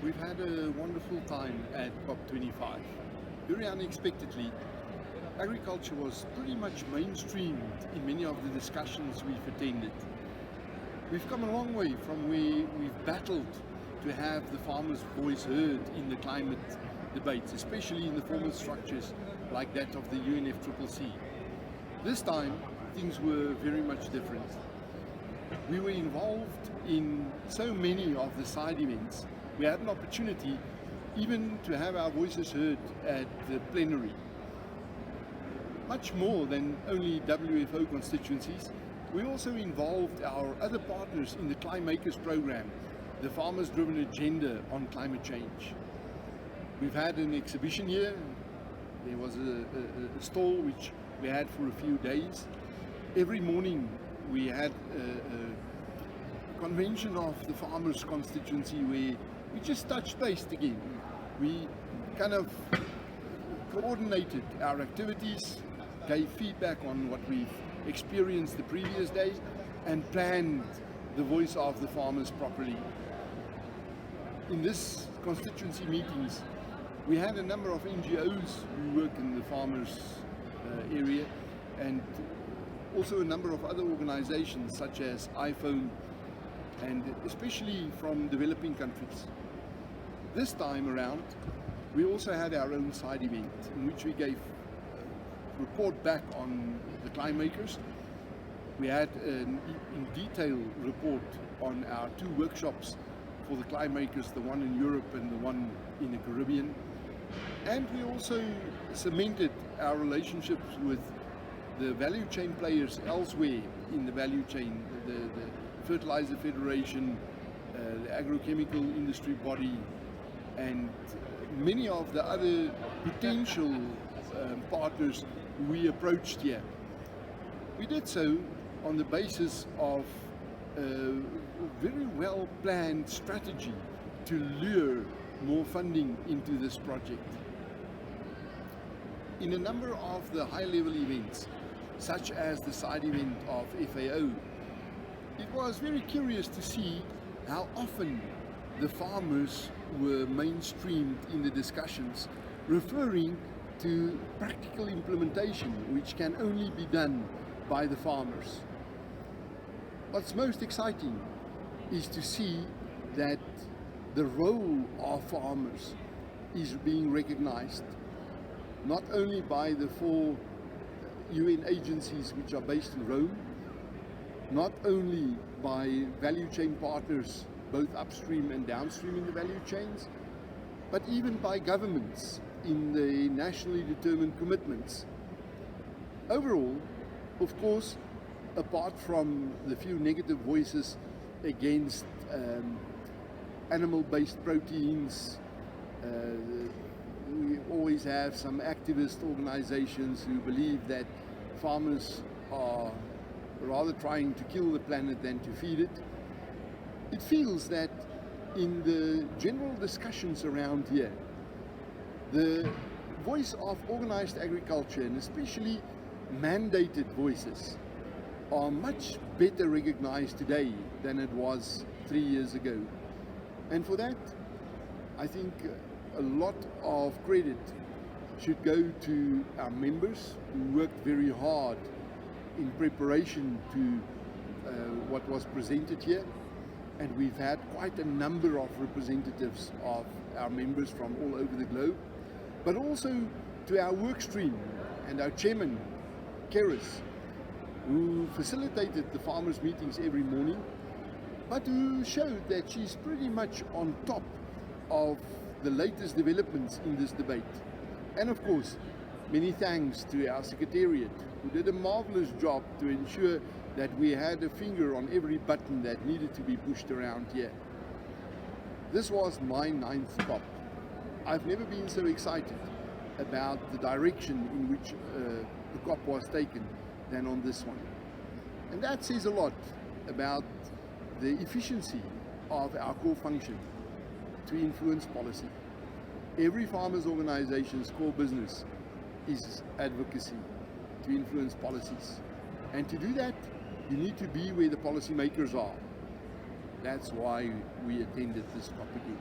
We've had a wonderful time at COP25. Very unexpectedly, agriculture was pretty much mainstreamed in many of the discussions we've attended. We've come a long way from where we've battled to have the farmers' voice heard in the climate debates, especially in the formal structures like that of the UNFCCC. This time, things were very much different. We were involved in so many of the side events. We had an opportunity even to have our voices heard at the plenary. Much more than only WFO constituencies, we also involved our other partners in the Climakers program, the Farmers Driven Agenda on Climate Change. We've had an exhibition here. There was a stall which we had for a few days. Every morning we had a convention of the farmers constituency where we just touched base again. We kind of coordinated our activities, gave feedback on what we've experienced the previous days, and planned the voice of the farmers properly. In this constituency meetings, we had a number of NGOs who work in the farmers area, and also a number of other organizations such as iPhone, and especially from developing countries. This time around, we also had our own side event in which we gave a report back on the Climakers. We had an in detail report on our two workshops for the Climakers, the one in Europe and the one in the Caribbean. And we also cemented our relationships with the value chain players elsewhere in the value chain, the Fertilizer Federation, the agrochemical industry body, and many of the other potential partners we approached here. We did so on the basis of a very well planned strategy to lure more funding into this project. In a number of the high-level events, such as the side event of FAO, it was very curious to see how often the farmers were mainstreamed in the discussions, referring to practical implementation, which can only be done by the farmers. What's most exciting is to see that the role of farmers is being recognized, not only by the 4 UN agencies which are based in Rome, not only by value chain partners both upstream and downstream in the value chains, but even by governments in the nationally determined commitments. Overall, of course, apart from the few negative voices against animal-based proteins, we always have some activist organizations who believe that farmers are rather trying to kill the planet than to feed it. It feels that in the general discussions around here, the voice of organized agriculture, and especially mandated voices, are much better recognized today than it was 3 years ago. And for that, I think a lot of credit should go to our members who worked very hard in preparation to what was presented here. And we've had quite a number of representatives of our members from all over the globe, but also to our work stream and our chairman, Keris, who facilitated the farmers' meetings every morning, but who showed that she's pretty much on top of the latest developments in this debate. And of course, many thanks to our secretariat, who did a marvelous job to ensure that we had a finger on every button that needed to be pushed around here. This was my 9th COP. I've never been so excited about the direction in which the COP was taken than on this one. And that says a lot about the efficiency of our core function to influence policy. Every farmers' organization's core business is advocacy to influence policies. And to do that, you need to be where the policymakers are. That's why we attended this COP again.